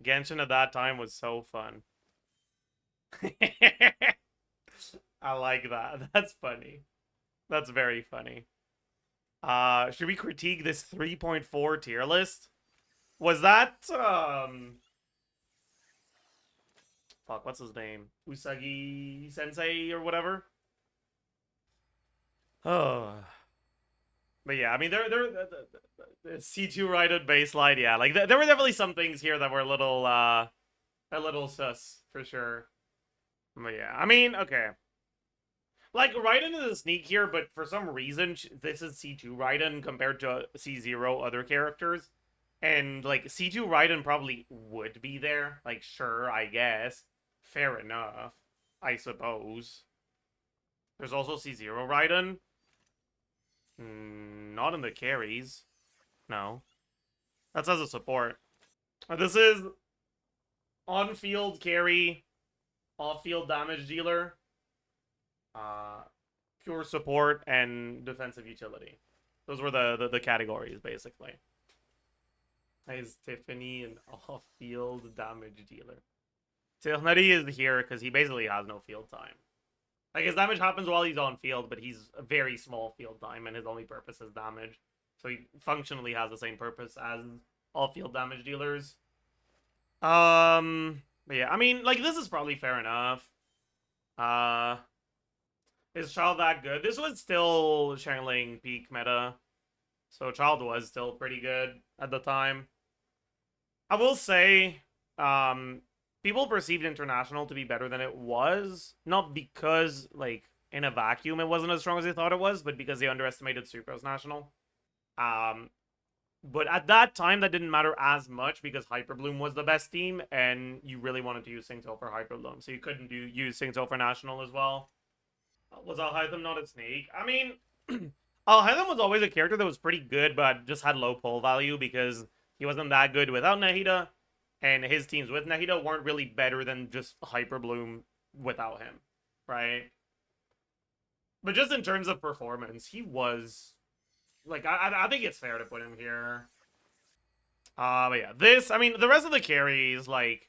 Genshin at that time was so fun. I like that. That's funny. That's very funny. Should we critique this 3.4 tier list? Was that fuck, what's his name? Usagi Sensei or whatever? Oh. But yeah, I mean, the C2 rated baseline, yeah, like there were definitely some things here that were a little sus for sure. But yeah, I mean, okay, like Raiden is a sneak here, but for some reason this is C2 Raiden compared to C0 other characters, and like C2 Raiden probably would be there. Like, sure, I guess, fair enough, I suppose. There's also C0 Raiden. Not in the carries. No, that's as a support. This is on-field carry, off-field damage dealer, uh, pure support, and defensive utility. Those were the categories, basically. Is Tiffany an off-field damage dealer? Tiernari is here because he basically has no field time. Like, his damage happens while he's on field, but he's a very small field time, and his only purpose is damage. So he functionally has the same purpose as all field damage dealers. But yeah, I mean, like, this is probably fair enough. Uh, is Child that good? This was still Shangling peak meta, so Child was still pretty good at the time. I will say, people perceived International to be better than it was, not because, like, in a vacuum it wasn't as strong as they thought it was, but because they underestimated Sucrose National. Um, but at that time, that didn't matter as much because Hyperbloom was the best team, and you really wanted to use Singtail for Hyperbloom, so you couldn't use Singtail for National as well. Was Alhaitham not a snake? I mean, Alhaitham was always a character that was pretty good, but just had low pull value because he wasn't that good without Nahida, and his teams with Nahida weren't really better than just Hyperbloom without him, right? But just in terms of performance, he was like I think it's fair to put him here. But yeah, this, I mean, the rest of the carries, like,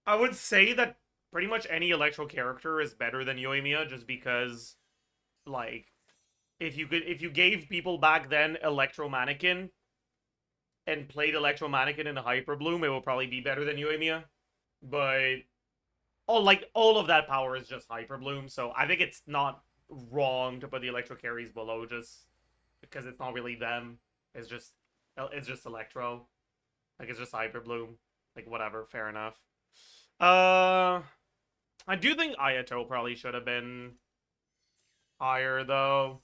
I would say that pretty much any Electro character is better than Yoimiya just because, like, if you gave people back then Electro Mannequin and played Electro Mannequin in a Hyper Bloom, it will probably be better than Yoimiya. But all of that power is just Hyper Bloom, so I think it's not wrong to put the Electro carries below just because it's not really them. It's just Electro. Like, it's just Hyper Bloom. Like, whatever, fair enough. Uh, I do think Ayato probably should have been higher though.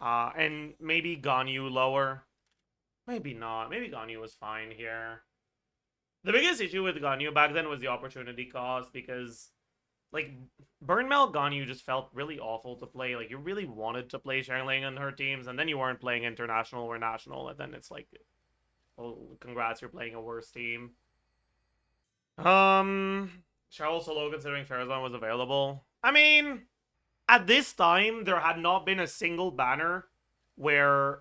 And maybe Ganyu lower. Maybe not. Maybe Ganyu was fine here. The biggest issue with Ganyu back then was the opportunity cost because, like, Burnmel Ganyu just felt really awful to play. Like, you really wanted to play Xiangling and her teams, and then you weren't playing international or national, and then it's like, oh, congrats, you're playing a worse team. Shall also low considering Farazan was available. I mean, at this time, there had not been a single banner where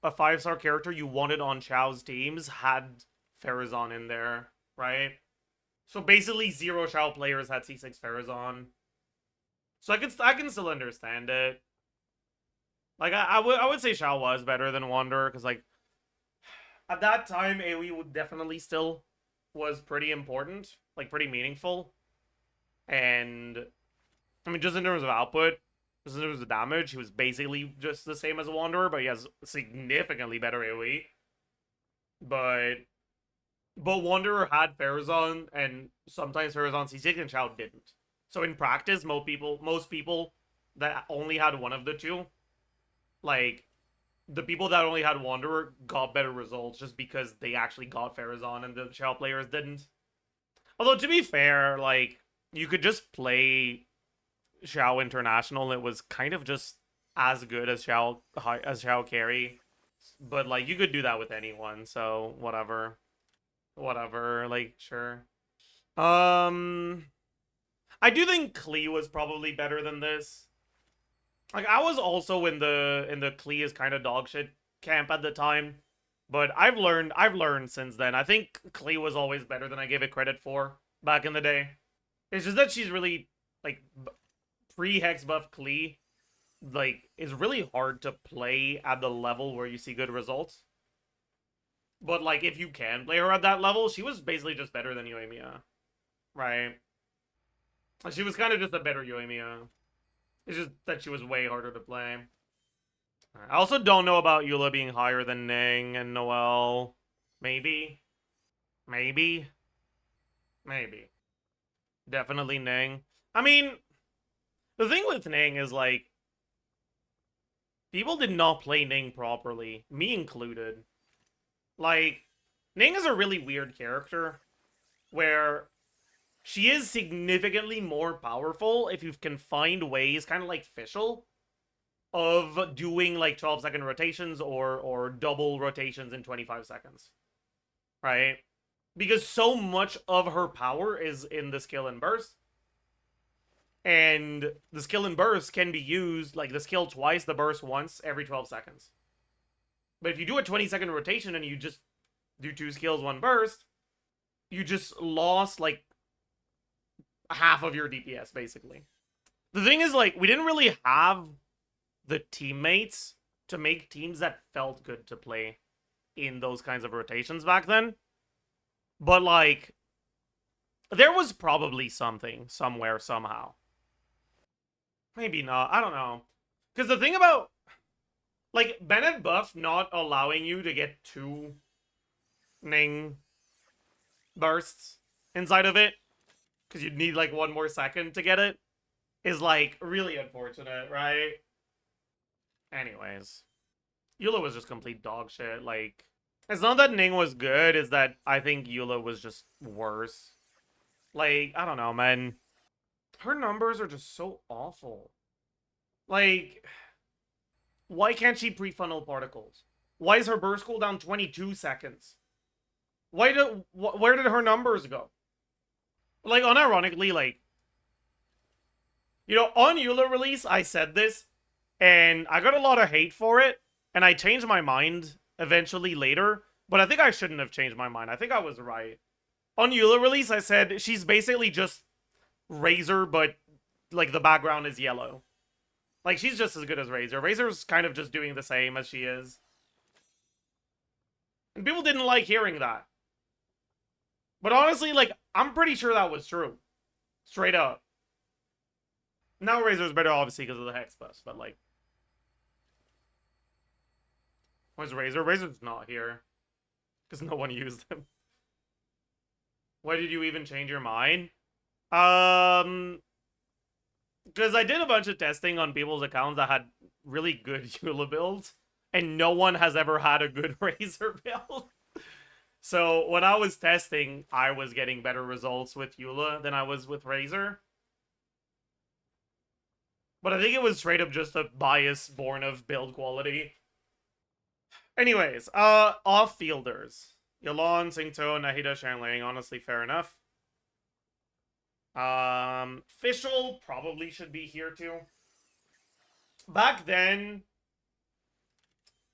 a 5-star character you wanted on Chao's teams had Farazan in there, right? So basically, zero Chao players had C6 Farazan. So I can still understand it. Like, I would say Chao was better than Wanderer because, like, at that time AoE would definitely still was pretty important, like pretty meaningful, and I mean, just in terms of output, just in terms of damage, he was basically just the same as a Wanderer, but he has significantly better AoE. But Wanderer had Farazan, and sometimes Farazan C6 and Chao didn't. So in practice, most people that only had one of the two, like the people that only had Wanderer, got better results just because they actually got Farazan and the Chao players didn't. Although to be fair, like, you could just play Xiao International, it was kind of just as good as Xiao Carry. But like, you could do that with anyone, so whatever. Whatever, like, sure. Um I do think Klee was probably better than this. Like, I was also in the Klee is kind of dog shit camp at the time. But I've learned since then. I think Klee was always better than I gave it credit for back in the day. It's just that she's really like pre-hex buff Klee like is really hard to play at the level where you see good results. But like if you can play her at that level, she was basically just better than Yoimiya. Right? She was kind of just a better Yoimiya. It's just that she was way harder to play. I also don't know about Eula being higher than Ning and Noelle. Maybe. Maybe. Maybe. Definitely Ning. I mean, the thing with Ning is like, people did not play Ning properly, me included. Like, Ning is a really weird character where she is significantly more powerful if you can find ways, kind of like Fischl, of doing like 12-second rotations or double rotations in 25 seconds. Right? Because so much of her power is in the skill and burst. And the skill and burst can be used, like the skill twice, the burst once every 12 seconds. But if you do a 20-second rotation and you just do 2 skills, 1 burst, you just lost like half of your DPS, basically. The thing is, like, we didn't really have the teammates to make teams that felt good to play in those kinds of rotations back then. But, like, there was probably something somewhere, somehow. Maybe not. I don't know. Because the thing about, like, Bennett buff not allowing you to get 2 Ning bursts inside of it, because you'd need, like, 1 more second to get it, is, like, really unfortunate, right? Anyways. Eula was just complete dog shit. Like, it's not that Ning was good, it's that I think Eula was just worse. Like, I don't know, man. Her numbers are just so awful. Like, why can't she pre-funnel particles? Why is her burst cooldown 22 seconds? Where did her numbers go? Like, unironically, like, you know, on Eula release, I said this, and I got a lot of hate for it, and I changed my mind eventually later, but I think I shouldn't have changed my mind. I think I was right. On Eula release, I said she's basically just Razor, but, like, the background is yellow. Like, she's just as good as Razor. Razor's kind of just doing the same as she is. And people didn't like hearing that. But honestly, like, I'm pretty sure that was true. Straight up. Now Razor's better, obviously, because of the Hex Bus, but, like... Where's Razor? Razor's not here. Because no one used him. Why did you even change your mind? Because I did a bunch of testing on people's accounts that had really good Eula builds, and no one has ever had a good Razor build. So when I was testing, I was getting better results with Eula than I was with Razor. But I think it was straight up just a bias born of build quality. Anyways, off-fielders. Yelan, Xingqiu, Nahida, Shanling. Honestly, fair enough. Fischl probably should be here too. Back then,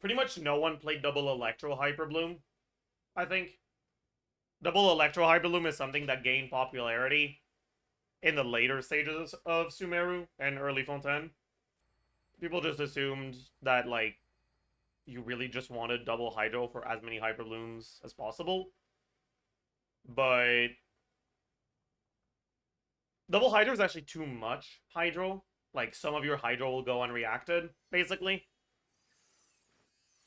pretty much no one played double Electro hyperbloom, I think. Double Electro hyperbloom is something that gained popularity in the later stages of Sumeru and early Fontaine. People just assumed that, like, you really just wanted double Hydro for as many hyperblooms as possible. But double Hydro is actually too much Hydro. Like, some of your Hydro will go unreacted, basically.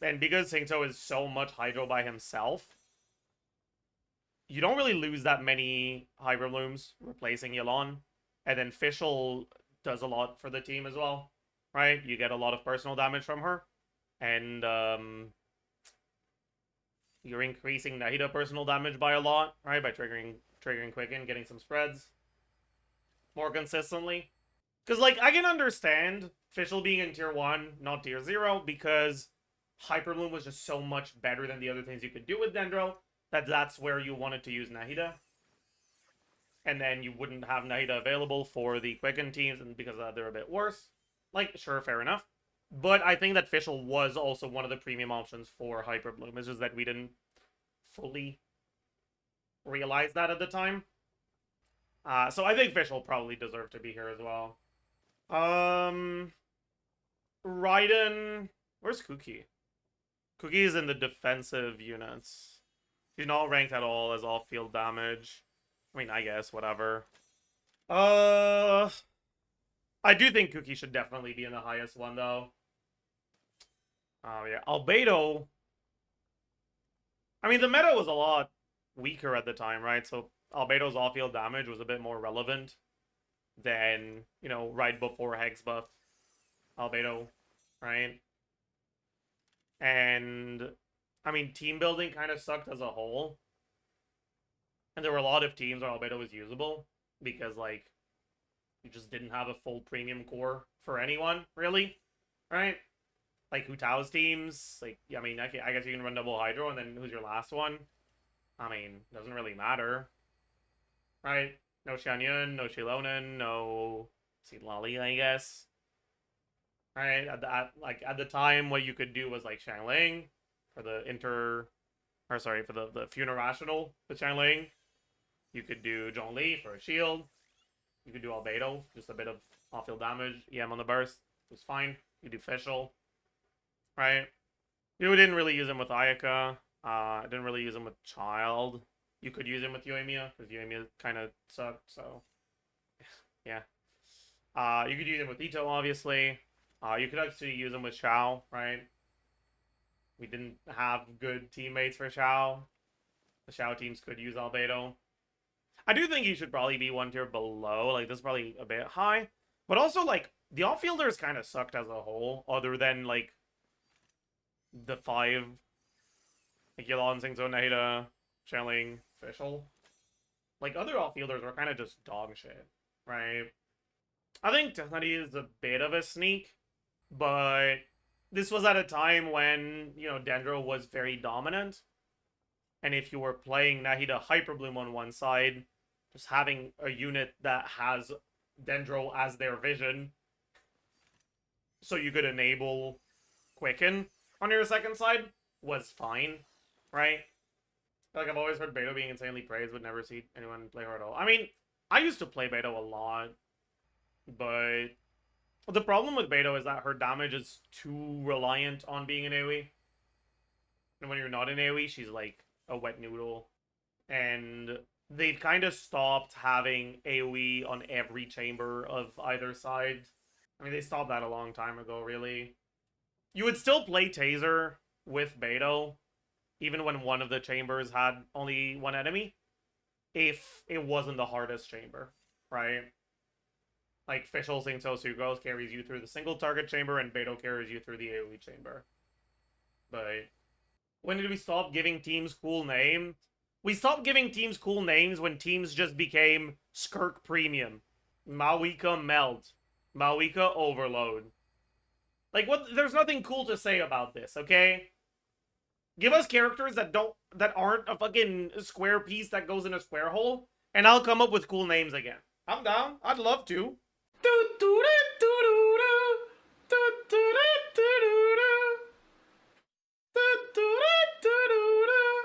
And because Xingqiu is so much Hydro by himself, you don't really lose that many Hyperblooms replacing Yelan. And then Fischl does a lot for the team as well, right? You get a lot of personal damage from her. And you're increasing Nahida personal damage by a lot, right? By triggering Quicken, getting some spreads more consistently. Because, like, I can understand Fischl being in tier 1, not tier 0, because Hyperbloom was just so much better than the other things you could do with Dendro, that's where you wanted to use Nahida. And then you wouldn't have Nahida available for the Quicken teams, and because they're a bit worse. Like, sure, fair enough. But I think that Fischl was also one of the premium options for Hyperbloom. It's just that we didn't fully realize that at the time. So I think Fischl probably deserved to be here as well. Raiden... Where's Kuki? Kuki is in the defensive units. He's not ranked at all as all field damage. I mean, I guess, whatever. I do think Kuki should definitely be in the highest one, though. Oh, yeah. Albedo... I mean, the meta was a lot weaker at the time, right? So Albedo's off-field damage was a bit more relevant than, you know, right before Hex buff Albedo, right? And, I mean, team building kind of sucked as a whole. And there were a lot of teams where Albedo was usable because, like, you just didn't have a full premium core for anyone, really, right? Like, Hu Tao's teams, like, I mean, I guess you can run double Hydro, and then who's your last one? I mean, doesn't really matter, right? No Xianyun, no Shilonen, no Lali, I guess. Right? At the time, what you could do was like Xiangling for the for the Funerational with Xiangling. You could do Zhongli for a shield. You could do Albedo, just a bit of off-field damage. EM on the burst was fine. You do Fischl, right? You didn't really use him with Ayaka. Didn't really use him with Child. You could use him with Yoimiya, because Yoimiya kind of sucked, so... yeah. You could use him with Ito, obviously. You could actually use him with Xiao, right? We didn't have good teammates for Xiao. The Xiao teams could use Albedo. I do think he should probably be one tier below. Like, this is probably a bit high. But also, like, the off-fielders kind of sucked as a whole, other than, like, the 5. Like, Yalon, Singzo, Nahida, Xiangling, Fischl. Like, other off-fielders were kind of just dog shit, right? I think Nahida is a bit of a sneak, but this was at a time when, you know, Dendro was very dominant. And if you were playing Nahida Hyperbloom on one side, just having a unit that has Dendro as their vision, so you could enable Quicken on your second side, was fine, right? Like, I've always heard Beto being insanely praised, but never see anyone play her at all. I mean, I used to play Beto a lot, but the problem with Beto is that her damage is too reliant on being an AoE. And when you're not an AoE, she's like a wet noodle. And they've kind of stopped having AoE on every chamber of either side. I mean, they stopped that a long time ago, really. You would still play Taser with Beto, even when one of the chambers had only one enemy, if it wasn't the hardest chamber, right? Like, Fischl, Singto, Sugos carries you through the single target chamber, and Beto carries you through the AoE chamber. But when did we stop giving teams cool names? We stopped giving teams cool names when teams just became Skirk Premium. Mawika Melt. Mawika Overload. Like, what? There's nothing cool to say about this, okay? Give us characters that aren't a fucking square piece that goes in a square hole, and I'll come up with cool names again. I'm down. I'd love to.